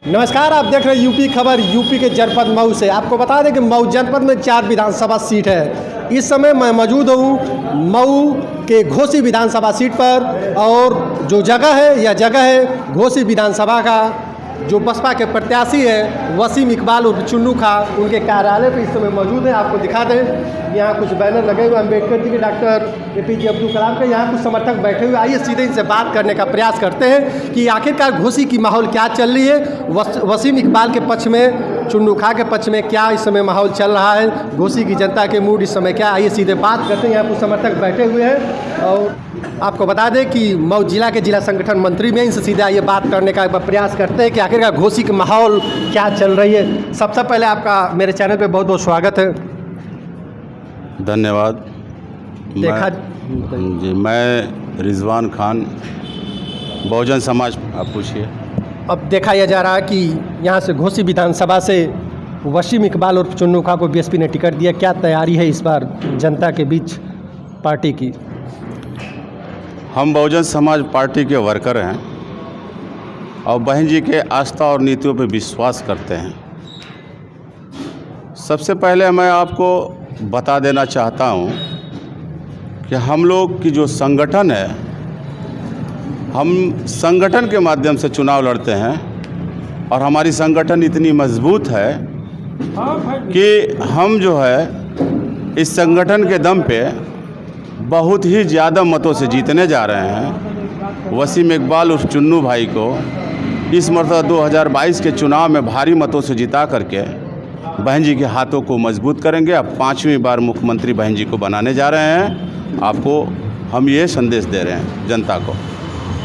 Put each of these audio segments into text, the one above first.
नमस्कार, आप देख रहे हैं यूपी खबर। यूपी के जनपद मऊ से आपको बता दें कि मऊ जनपद में 4 विधानसभा सीट है। इस समय मैं मौजूद हूँ मऊ के घोसी विधानसभा सीट पर, और जो जगह है यह जगह है घोसी विधानसभा का। जो बसपा के प्रत्याशी है वसीम इकबाल उर्फ चुन्नू खा, उनके कार्यालय पर इस समय मौजूद है। आपको दिखा दें, यहाँ कुछ बैनर लगे हुए अम्बेडकर जी के, डॉक्टर APJ अब्दुल कलाम के। यहाँ कुछ समर्थक बैठे हुए। आइए सीधे इनसे बात करने का प्रयास करते हैं कि आखिरकार घोसी की माहौल क्या चल रही है। वसीम इकबाल के पक्ष में, चुन्नू खा के पक्ष में क्या इस समय माहौल चल रहा है, घोसी की जनता के मूड इस समय क्या। आइए सीधे बात करते हैं। यहाँ कुछ समर्थक बैठे हुए हैं और आपको बता दें कि मऊ जिला के जिला संगठन मंत्री में, इनसे सीधे आइए बात करने का प्रयास करते हैं कि आखिरकार घोसी की माहौल क्या चल रही है। सबसे पहले आपका मेरे चैनल पे बहुत बहुत स्वागत है। धन्यवाद। मैं रिजवान खान, बहुजन समाज। आप पूछिए। अब देखा यह जा रहा है कि यहाँ से घोसी विधानसभा से वसीम इकबाल और चुन्नू खा को BSP ने टिकट दिया। क्या तैयारी है इस बार जनता के बीच पार्टी की? हम बहुजन समाज पार्टी के वर्कर हैं और बहन जी के आस्था और नीतियों पर विश्वास करते हैं। सबसे पहले मैं आपको बता देना चाहता हूं कि हम लोग की जो संगठन है, हम संगठन के माध्यम से चुनाव लड़ते हैं और हमारी संगठन इतनी मजबूत है कि हम जो है इस संगठन के दम पे बहुत ही ज़्यादा मतों से जीतने जा रहे हैं। वसीम इकबाल उस चुन्नू भाई को इस मरतबा 2022 के चुनाव में भारी मतों से जिता करके बहन जी के हाथों को मजबूत करेंगे। अब 5वीं बार मुख्यमंत्री बहन जी को बनाने जा रहे हैं। आपको हम ये संदेश दे रहे हैं जनता को।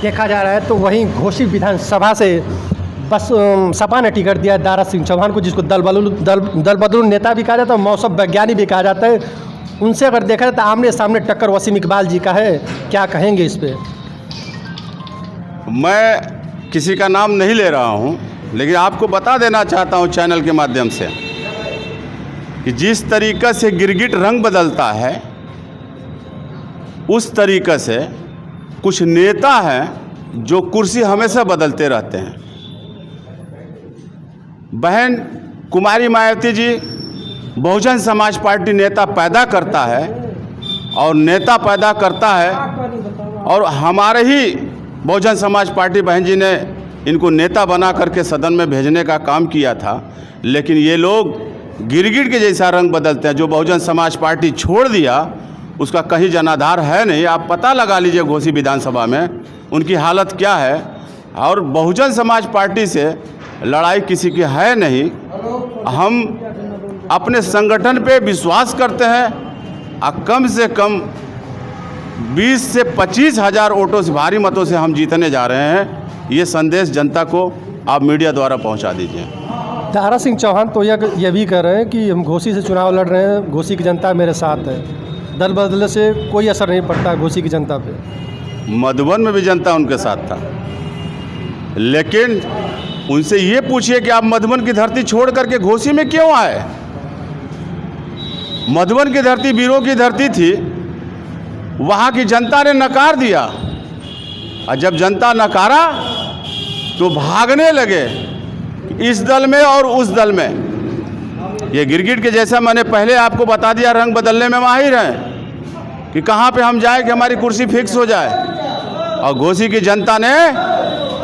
देखा जा रहा है तो वहीं घोसी विधानसभा से बस सपा ने टिकट दिया दारा सिंह चौहान को, जिसको दल बदलू नेता भी कहा जाता है, मौसम वैज्ञानिक भी कहा जाता है। उनसे अगर देखा जाए तो आमने सामने टक्कर वसीम इकबाल जी का है। क्या कहेंगे इस पे? मैं किसी का नाम नहीं ले रहा हूं, लेकिन आपको बता देना चाहता हूं चैनल के माध्यम से कि जिस तरीक़ा से गिरगिट रंग बदलता है, उस तरीक़े से कुछ नेता हैं जो कुर्सी हमेशा बदलते रहते हैं। बहन कुमारी मायावती जी बहुजन समाज पार्टी नेता पैदा करता है और नेता पैदा करता है, और हमारे ही बहुजन समाज पार्टी बहन जी ने इनको नेता बना करके सदन में भेजने का काम किया था। लेकिन ये लोग गिरगिट के जैसा रंग बदलते हैं। जो बहुजन समाज पार्टी छोड़ दिया उसका कहीं जनाधार है नहीं। आप पता लगा लीजिए घोसी विधानसभा में उनकी हालत क्या है। और बहुजन समाज पार्टी से लड़ाई किसी की है नहीं। हम अपने संगठन पे विश्वास करते हैं और कम से कम 20 से 25 हज़ार वोटों से, भारी मतों से हम जीतने जा रहे हैं। ये संदेश जनता को आप मीडिया द्वारा पहुंचा दीजिए। दारा सिंह चौहान तो यह भी कह रहे हैं कि हम घोसी से चुनाव लड़ रहे हैं, घोसी की जनता मेरे साथ है, दल बदलने से कोई असर नहीं पड़ता घोसी की जनता पे। मधुबन में भी जनता उनके साथ था, लेकिन उनसे ये पूछिए कि आप मधुबन की धरती छोड़ करके घोसी में क्यों आए? मधुबन की धरती वीरों की धरती थी, वहाँ की जनता ने नकार दिया, और जब जनता नकारा तो भागने लगे इस दल में और उस दल में। ये गिरगिट के जैसा मैंने पहले आपको बता दिया, रंग बदलने में माहिर हैं कि कहाँ पे हम जाए कि हमारी कुर्सी फिक्स हो जाए। और घोसी की जनता ने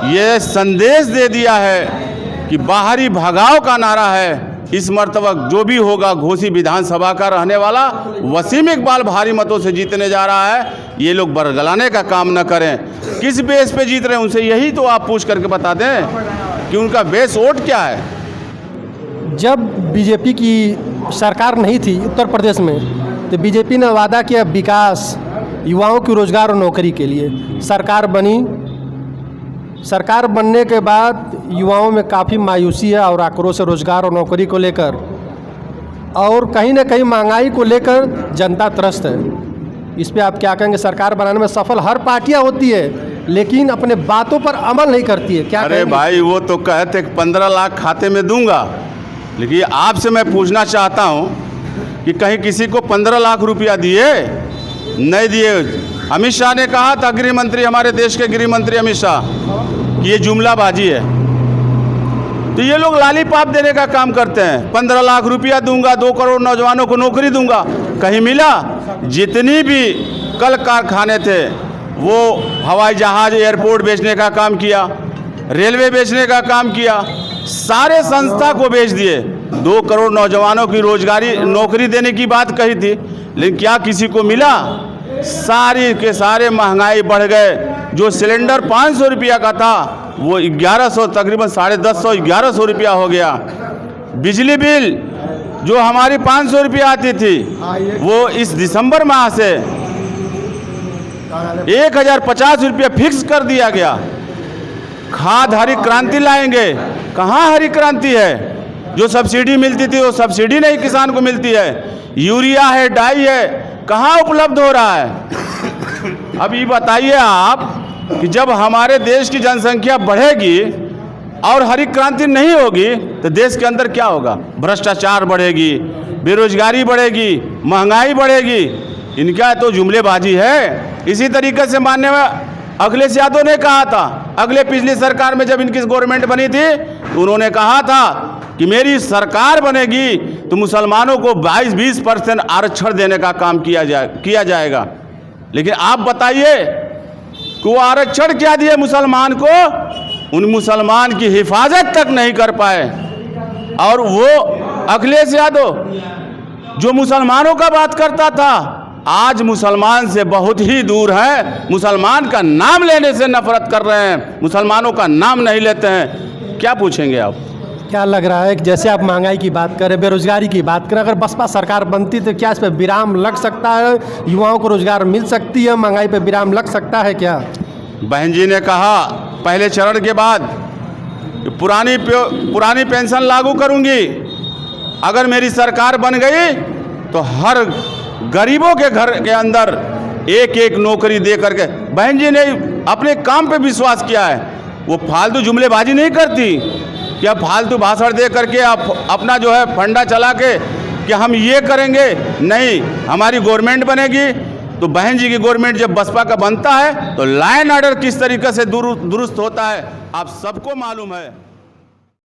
ये संदेश दे दिया है कि बाहरी भगाव का नारा है। इस मर्तबा जो भी होगा घोसी विधानसभा का रहने वाला वसीम इकबाल भारी मतों से जीतने जा रहा है। ये लोग बरगलाने का काम न करें। किस बेस पे जीत रहे हैं उनसे यही तो आप पूछ करके बता दें कि उनका बेस वोट क्या है। जब BJP की सरकार नहीं थी उत्तर प्रदेश में, तो BJP ने वादा किया विकास, युवाओं की रोजगार और नौकरी के लिए। सरकार बनी, सरकार बनने के बाद युवाओं में काफ़ी मायूसी है और आक्रोश है रोजगार और नौकरी को लेकर, और कहीं ना कहीं महंगाई को लेकर जनता त्रस्त है। इस पे आप क्या कहेंगे? सरकार बनाने में सफल हर पार्टियां होती है, लेकिन अपने बातों पर अमल नहीं करती है। क्या अरे भाई, वो तो कहते 15 लाख खाते में दूंगा, लेकिन आपसे मैं पूछना चाहता हूं कि कहीं किसी को 15 लाख रुपया दिए? नहीं दिए। अमित शाह ने कहा था, गृह मंत्री, हमारे देश के गृह मंत्री अमित शाह, ये जुमलाबाजी है। तो ये लोग लालीपाप देने का काम करते हैं। 15 लाख रुपया दूंगा, 2 करोड़ नौजवानों को नौकरी दूंगा, कहीं मिला? जितनी भी कल कारखाने थे वो हवाई जहाज, एयरपोर्ट बेचने का काम किया, रेलवे बेचने का काम किया, सारे संस्था को बेच दिए। 2 करोड़ नौजवानों की रोजगारी, नौकरी देने की बात कही थी, लेकिन क्या किसी को मिला? सारी के सारे महंगाई बढ़ गए। जो सिलेंडर 500 रुपया का था वो 1100, तकरीबन 1150 1100 रुपया हो गया। बिजली बिल जो हमारी 500 रुपया आती थी वो इस दिसंबर माह से 1050 रुपया फिक्स कर दिया गया। खाद हरी क्रांति लाएंगे, कहाँ हरी क्रांति है? जो सब्सिडी मिलती थी वो सब्सिडी नहीं किसान को मिलती है। यूरिया है, डाई है, कहाँ उपलब्ध हो रहा है? अब ये बताइए आप कि जब हमारे देश की जनसंख्या बढ़ेगी और हरी क्रांति नहीं होगी तो देश के अंदर क्या होगा? भ्रष्टाचार बढ़ेगी, बेरोजगारी बढ़ेगी, महंगाई बढ़ेगी। इनका तो जुमलेबाजी है। इसी तरीके से माननीय अखिलेश यादव ने कहा था, अगले पिछली सरकार में जब इनकी गवर्नमेंट बनी थी तो उन्होंने कहा था कि मेरी सरकार बनेगी तो मुसलमानों को 22-20% आरक्षण देने का काम किया जाएगा। लेकिन आप बताइए कि वो आरक्षण क्या दिए मुसलमान को? उन मुसलमान की हिफाजत तक नहीं कर पाए। और वो अखिलेश यादव जो मुसलमानों का बात करता था, आज मुसलमान से बहुत ही दूर है। मुसलमान का नाम लेने से नफरत कर रहे हैं, मुसलमानों का नाम नहीं लेते हैं। क्या पूछेंगे आप? क्या लग रहा है कि जैसे आप महंगाई की बात करें, बेरोजगारी की बात करें, अगर बसपा सरकार बनती तो क्या इस पर विराम लग सकता है? युवाओं को रोजगार मिल सकती है? महंगाई पर विराम लग सकता है क्या? बहन जी ने कहा पहले चरण के बाद पुरानी पेंशन लागू करूंगी। अगर मेरी सरकार बन गई तो हर गरीबों के घर के अंदर एक एक नौकरी दे करके। बहन जी ने अपने काम पे विश्वास किया है, वो फालतू जुमलेबाजी नहीं करती कि अब फालतू भाषण दे करके आप अपना जो है फंडा चला के कि हम ये करेंगे। नहीं, हमारी गवर्नमेंट बनेगी तो बहन जी की गवर्नमेंट जब बसपा का बनता है तो लॉ एंड ऑर्डर किस तरीके से दुरुस्त होता है आप सबको मालूम है।